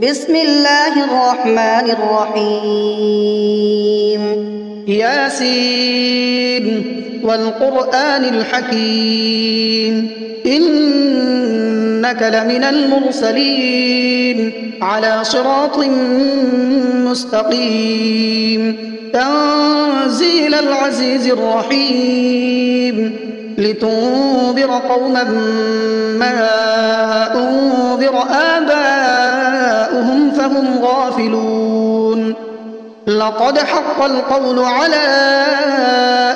بسم الله الرحمن الرحيم ياسين والقرآن الحكيم إنك لمن المرسلين على صراط مستقيم تنزيل العزيز الرحيم لتنذر قوما ما أنذر آباؤهم فهم غافلون لقد حق القول على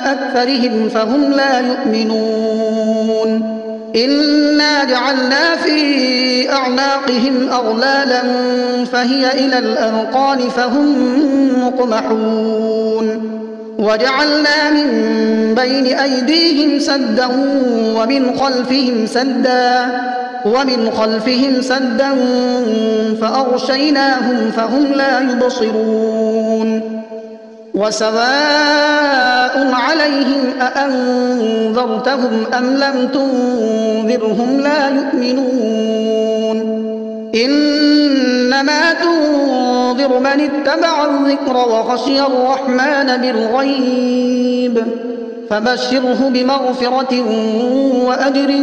أكثرهم فهم لا يؤمنون إنا جعلنا في أعناقهم أغلالا فهي إلى الأذقان فهم مقمحون وجعلنا من بين أيديهم سدا ومن خلفهم سدا فأغشيناهم فهم لا يبصرون وسواء عليهم أأنذرتهم أم لم تنذرهم لا يؤمنون إنما تنذر من اتبع الذكر وخشي الرحمن بالغيب فبشره بمغفرة وأجر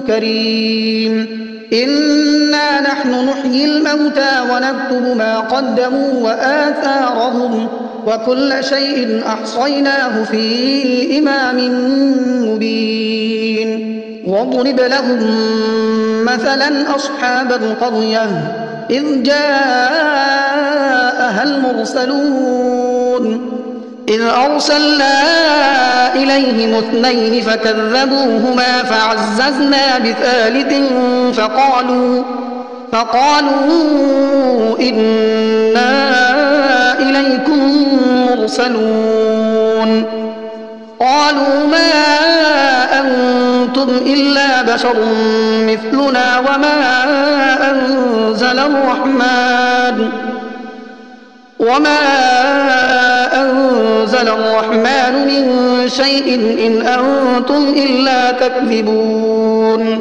كريم إنا نحن نحيي الموتى ونكتب ما قدموا وآثارهم وكل شيء أحصيناه في إمام مبين واضرب لهم مثلا أصحاب القرية إذ جاءها المرسلون إذ أرسلنا إليهم اثنين فكذبوهما فعززنا بثالث فقالوا إنا إليكم مرسلون قالوا ما أنتم إلا بشر مثلنا وما أنزل الرحمن من شيء إن أنتم إلا تكذبون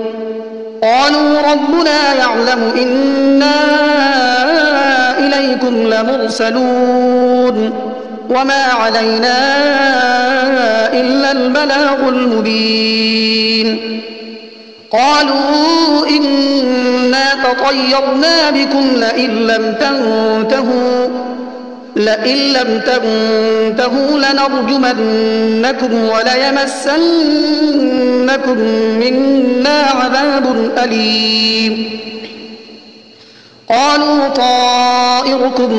قالوا ربنا يعلم إنا إليكم لمرسلون وما علينا إلا البلاغ المبين قالوا إنا تطيرنا بكم لئن لم تنتهوا لنرجمنكم وليمسنكم منا عذاب أليم قالوا طائركم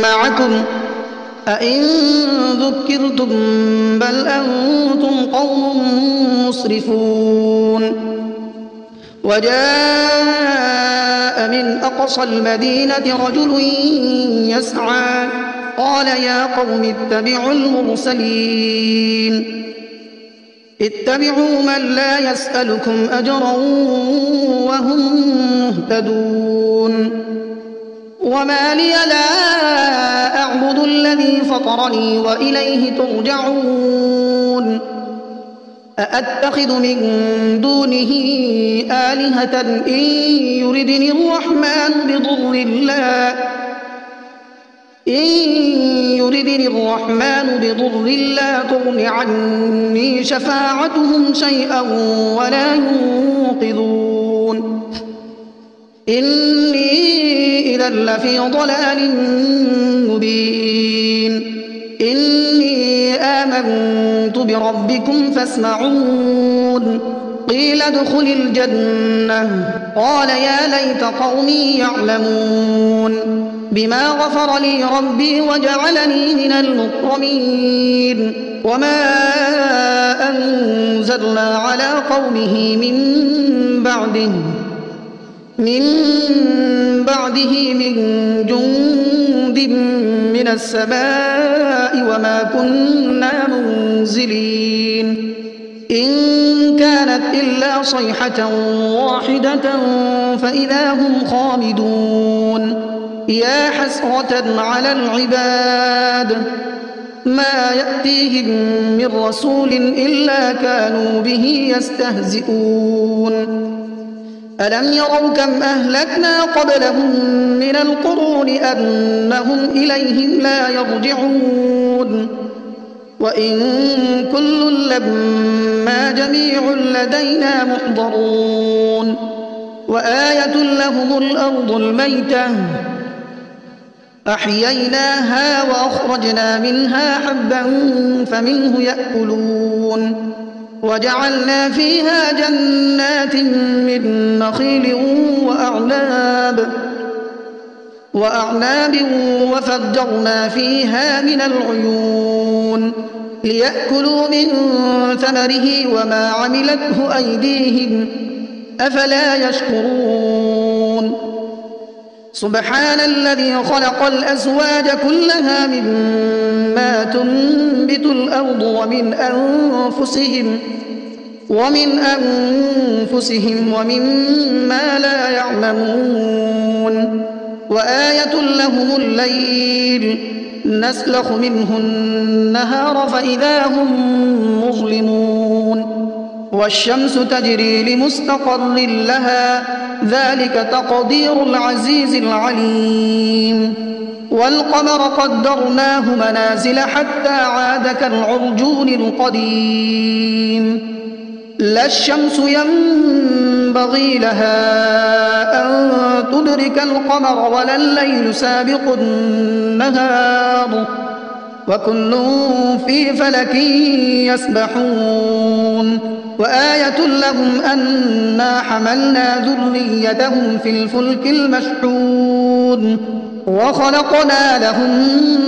معكم أئن ذكرتم بل أنتم قوم مسرفون وجاء من أقصى المدينة رجل يسعى قال يا قوم اتبعوا المرسلين اتبعوا من لا يسألكم أجرا وهم مهتدون وما لي لا أعبد الذي فطرني وإليه ترجعون أأتخذ من دونه آلهة إن يردني الرحمن بضر لا تغن عني شفاعتهم شيئا ولا ينقذون إني إذا لفي ضلال مبين إني آمنت بربكم فاسمعون قيل ادخل الجنة قال يا ليت قومي يعلمون بما غفر لي ربي وجعلني من المكرمين وما أنزلنا على قومه من بعده من جند من السماء وما كنا منزلين إن كانت إلا صيحة واحدة فإذا هم خامدون يا حسرة على العباد ما يأتيهم من رسول إلا كانوا به يستهزئون ألم يروا كم أهلكنا قبلهم من القرون أنهم إليهم لا يرجعون وإن كل لما جميع لدينا محضرون وآية لهم الأرض الميتة أحييناها وأخرجنا منها حبا فمنه يأكلون وجعلنا فيها جنات من نخيل وأعناب وفجرنا فيها من العيون ليأكلوا من ثمره وما عملته أيديهم أفلا يشكرون سبحان الذي خلق الأزواج كلها مما تنبت الأرض ومن أنفسهم ومما لا يعلمون وآية لهم الليل نسلخ منه النهار فإذا هم مظلمون والشمس تجري لمستقر لها ذلك تقدير العزيز العليم والقمر قدرناه منازل حتى عاد كالعرجون القديم لا الشمس ينبغي لها أن تدرك القمر ولا الليل سابق النهار وكل في فلك يسبحون وآية لهم أنا حملنا ذريتهم في الفلك المشحون وخلقنا لهم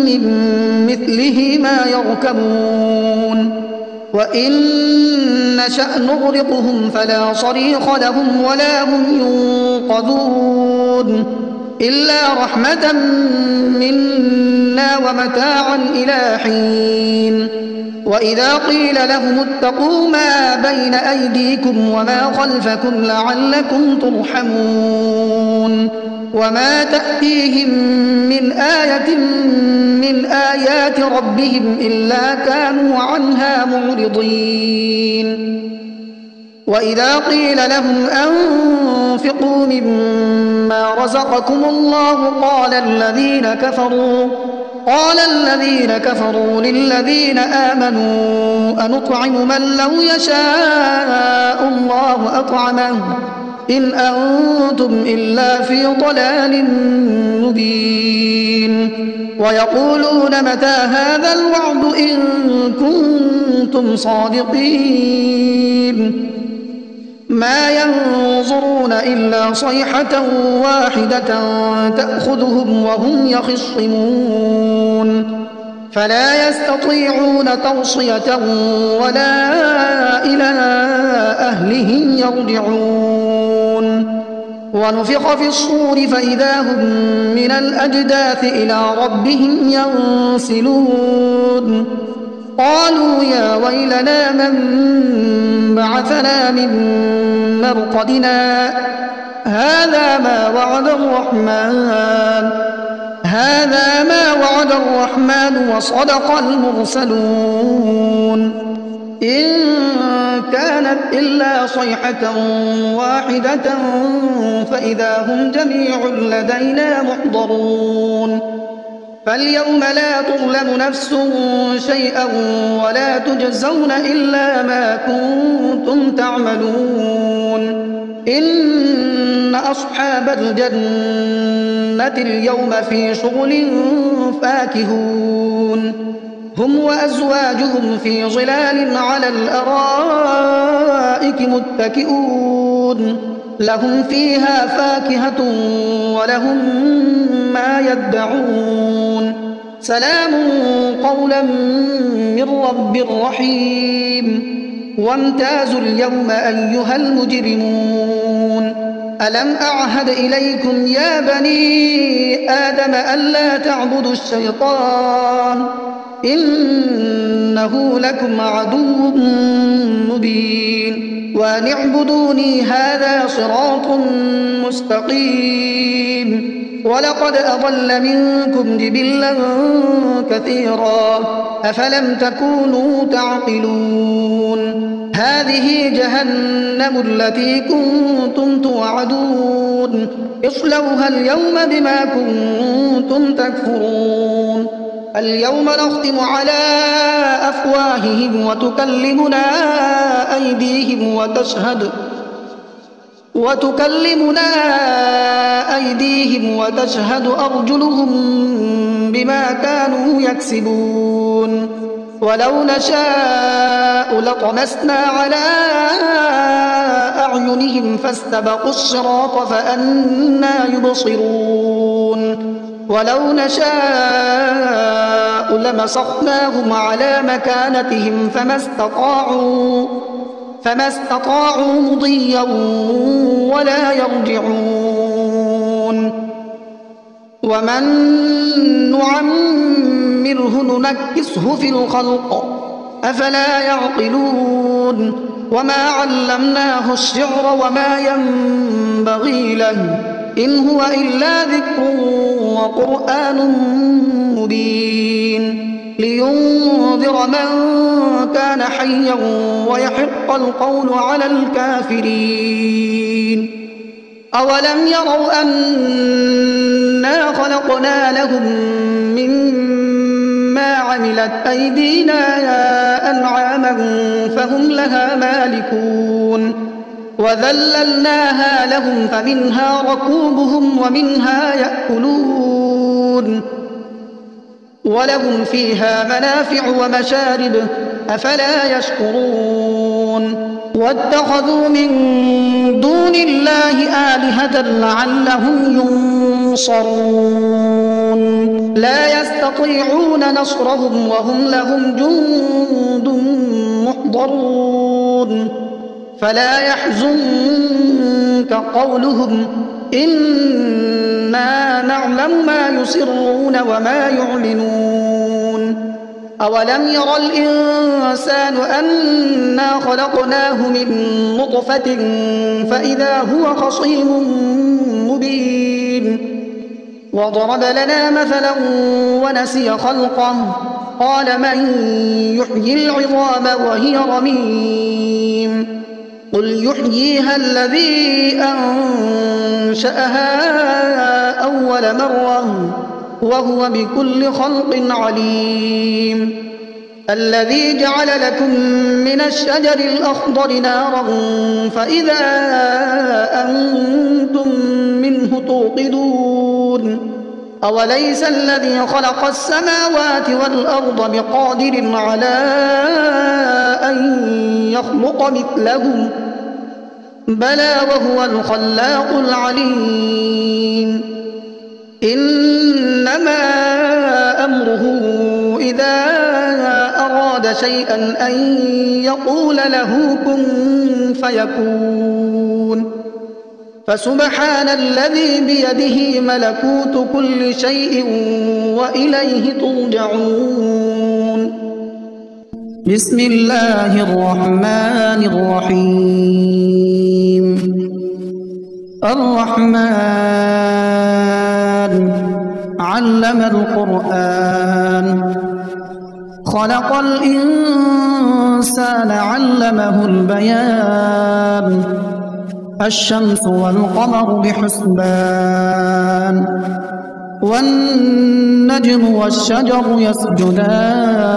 من مثله ما يركبون وإن نشأ نغرقهم فلا صريخ لهم ولا هم ينقذون إلا رحمة منا ومتاعا إلى حين وإذا قيل لهم اتقوا ما بين أيديكم وما خلفكم لعلكم ترحمون وما تأتيهم من آية من آيات ربهم إلا كانوا عنها معرضين وإذا قيل لهم أنفقوا مما رزقكم الله قال الذين كفروا للذين آمنوا أنطعم من لو يشاء الله أطعمه إن أنتم إلا في ضلال مبين ويقولون متى هذا الوعد إن كنتم صادقين ما ينظرون إلا صيحة واحدة تأخذهم وهم يخصمون فلا يستطيعون توصية ولا إلى أهلهم يرجعون ونفخ في الصور فإذا هم من الأجداث إلى ربهم ينسلون قالوا يا ويلنا من بعثنا من مرقدنا هذا ما وعد الرحمن وصدق المرسلون إن كانت إلا صيحة واحدة فإذا هم جميع لدينا محضرون فاليوم لا تظلم نفس شيئا ولا تجزون إلا ما كنتم تعملون إن أصحاب الجنة اليوم في شغل فاكهون هم وأزواجهم في ظلال على الأرائك متكئون لهم فيها فاكهة ولهم ما يدعون سلام قولا من رب رحيم وامتازوا اليوم أيها المجرمون ألم أعهد إليكم يا بني آدم ألا تعبدوا الشيطان إنه لكم عدو مبين وأن اعبدوني هذا صراط مستقيم ولقد أضل منكم جبلا كثيرا أفلم تكونوا تعقلون هذه جهنم التي كنتم توعدون اصلوها اليوم بما كنتم تكفرون اليوم نختم على أفواههم وتكلمنا أيديهم وتشهد أرجلهم بما كانوا يكسبون ولو نشاء لطمسنا على أعينهم فاستبقوا الصراط فأنى يبصرون ولو نشاء لمسخناهم على مكانتهم فما استطاعوا مضيا ولا يرجعون ومن نعمره ننكسه في الخلق أفلا يعقلون وما علمناه الشعر وما ينبغي له إن هو إلا ذكر وقرآن مبين لينذر من كان حيا ويحق القول على الكافرين أولم يروا أنا خلقنا لهم مما عملت أيدينا أنعاما فهم لها مالكون وذللناها لهم فمنها ركوبهم ومنها يأكلون ولهم فيها منافع ومشارب أفلا يشكرون واتخذوا من دون الله آلهة لعلهم ينصرون لا يستطيعون نصرهم وهم لهم جند محضرون فلا يحزنك قولهم إنا نعلم ما يسرون وما يعلنون أولم ير الإنسان أنا خلقناه من نطفة فإذا هو خصيم مبين وضرب لنا مثلا ونسي خلقه قال من يحيي العظام وهي رميم قل يحييها الذي أنشأها أول مرة وهو بكل خلق عليم الذي جعل لكم من الشجر الأخضر نارا فإذا أنتم منه توقدون أوليس الذي خلق السماوات والأرض بقادر على أن يخلق مثلهم بلى وهو الخلاق العليم إنما أمره إذا أراد شيئا أن يقول له كن فيكون فسبحان الذي بيده ملكوت كل شيء وإليه ترجعون بسم الله الرحمن الرحيم الرحمن علم القرآن خلق الإنسان علمه البيان الشمس والقمر بحسبان والنجم والشجر يسجدان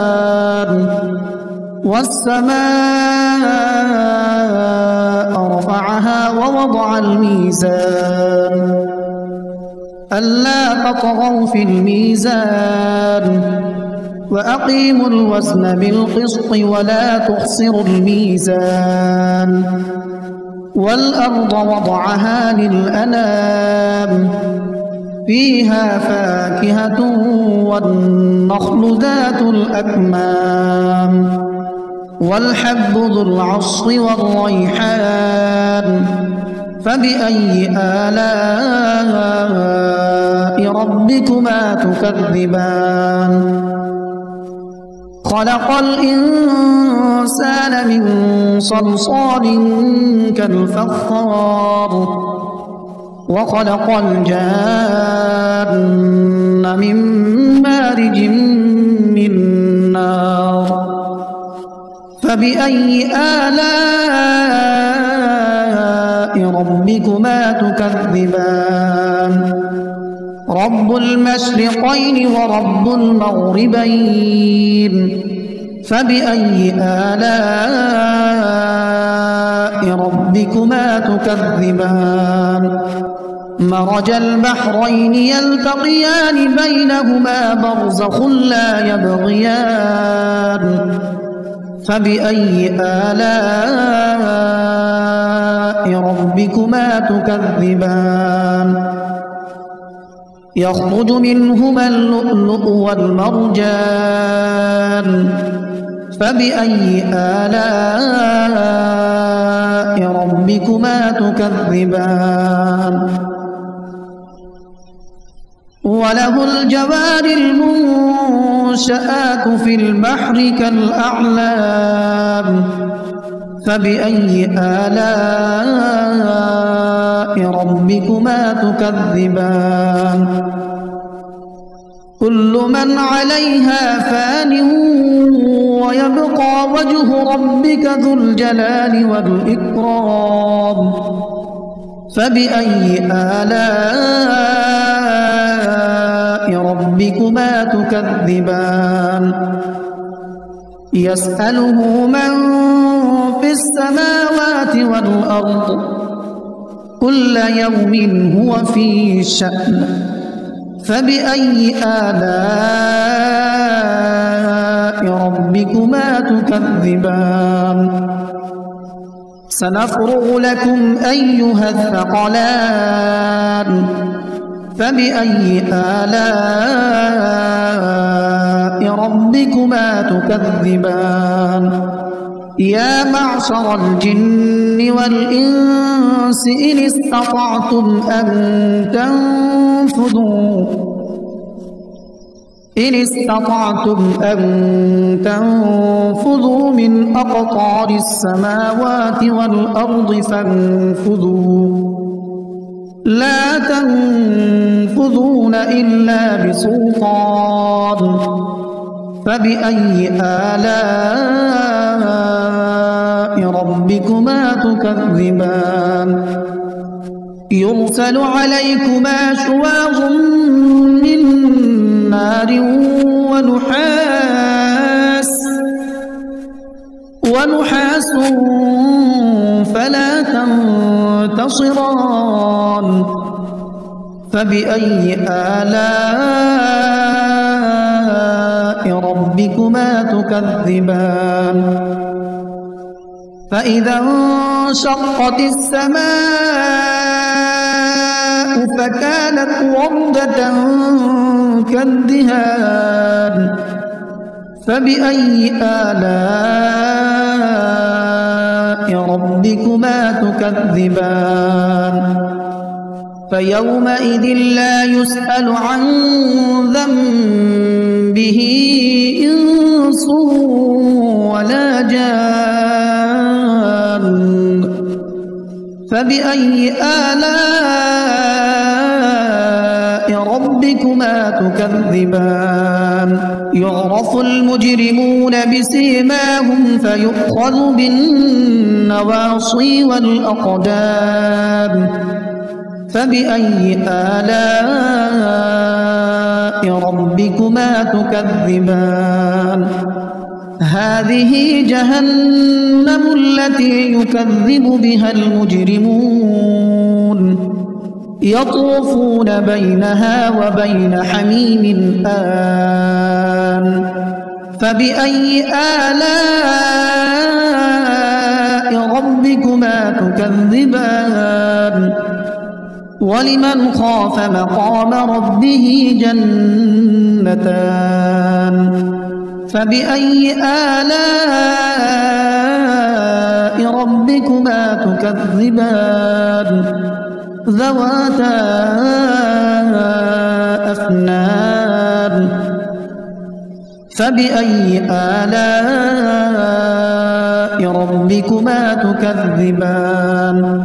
والسماء رفعها ووضع الميزان ألا تطغوا في الميزان وأقيموا الوزن بالقسط ولا تخسروا الميزان والأرض وضعها للأنام فيها فاكهة والنخل ذات الأكمام والحب ذو العصف والريحان فبأي آلاء ربكما تكذبان خلق الإنسان من صلصال كالفخار وخلق الجان من مارج من نار فبأي آلاء ربكما تكذبان رب المشرقين ورب المغربين فبأي آلاء ربكما تكذبان مرج البحرين يلتقيان بينهما برزخ لا يبغيان فبأي آلاء ربكما تكذبان يخرج منهما اللؤلؤ والمرجان فبأي آلاء ربكما تكذبان وله الجوار المنشآت في البحر كالأعلام فبأي آلاء ربكما تكذبان كل من عليها فان ويبقى وجه ربك ذو الجلال والإكرام فبأي آلاء ربكما تكذبان يسأله من في السماوات والأرض كل يوم هو في شأن فبأي آلاء ربكما تكذبان سنفرغ لكم أيها الثقلان فبأي آلاء ربكما تكذبان يا معشر الجن والإنس إن استطعتم أن تنفذوا من أقطار السماوات والأرض فانفذوا لا تنفذون إلا بسلطان فبأي آلاء ربكما تكذبان يرسل عليكما شواظ من نار ونحاس فلا تنتصران فبأي آلاء ربكما تكذبان فإذا انشقت السماء فكانت وردة كالدهان فبأي آلاء ربكما تكذبان فيومئذ لا يسأل عن ذنبه إنس ولا جان فبأي آلاء ربكما تكذبان يعرف المجرمون بسيماهم فيؤخذ بالنواصي والأقدام فبأي آلاء ربكما تكذبان هذه جهنم التي يكذب بها المجرمون يطوفون بينها وبين حميم آن فبأي آلاء ربكما تكذبان ولمن خاف مقام ربه جنتان فبأي آلاء ربكما تكذبان ذواتا أفنان فبأي آلاء ربكما تكذبان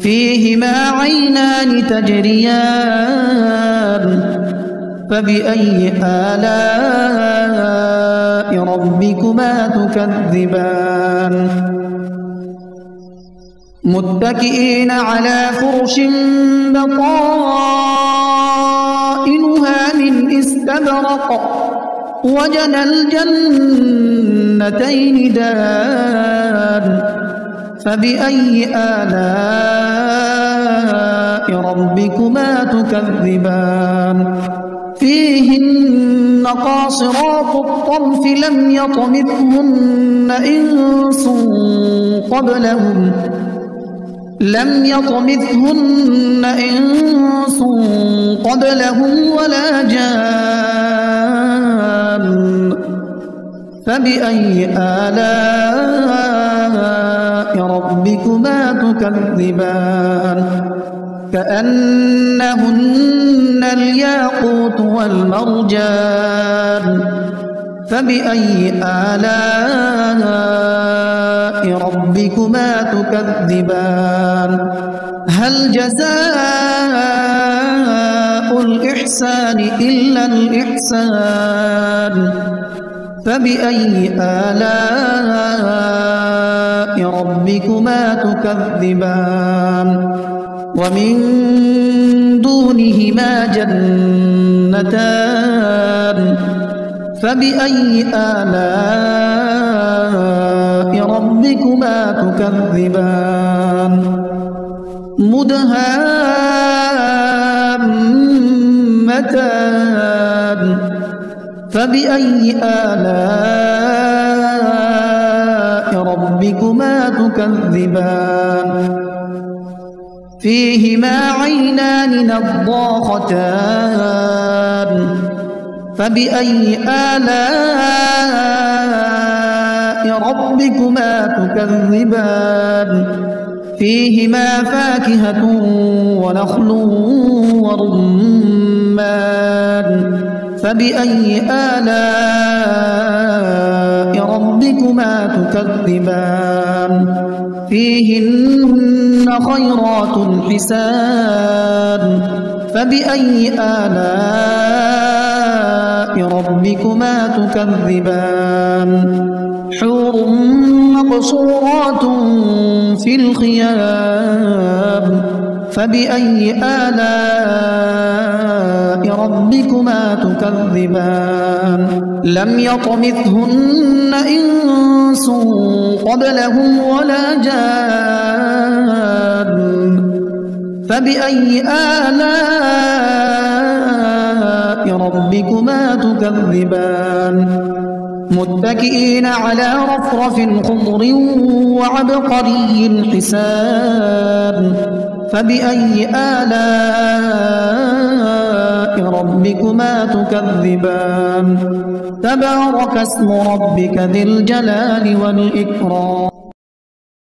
فيهما عينان تجريان فبأي آلاء ربكما تكذبان متكئين على فرش بطائنها من استبرق وجنى الجنتين دان فبأي آلاء ربكما تكذبان فيهن قاصرات الطرف لم يطمثهن إنس قبلهم ولا جان فبأي آلاء ربكما تكذبان كأنهن الياقوت والمرجان فبأي آلاء ربكما تكذبان هل جزاء الإحسان إلا الإحسان فبأي آلاء ربكما تكذبان ومن دونهما جنتان فبأي آلاء ربكما تكذبان مدهامتان فبأي آلاء ربكما تكذبان فيهما عينان نضاختان فبأي آلاء ربكما تكذبان فيهما فاكهة ونخل ورمان فبأي آلاء ربكما تكذبان فيهن خيرات حسان فبأي آلاء ربكما تكذبان حور مقصورات في الخيام فبأي آلاء ربكما تكذبان لم يطمثهن إنس قبلهم ولا جان فبأي آلاء ربكما تكذبان متكئين على رفرف خضر وعبقري حسان فبأي آلاء ربكما تكذبان تبارك اسم ربك ذي الجلال والإكرام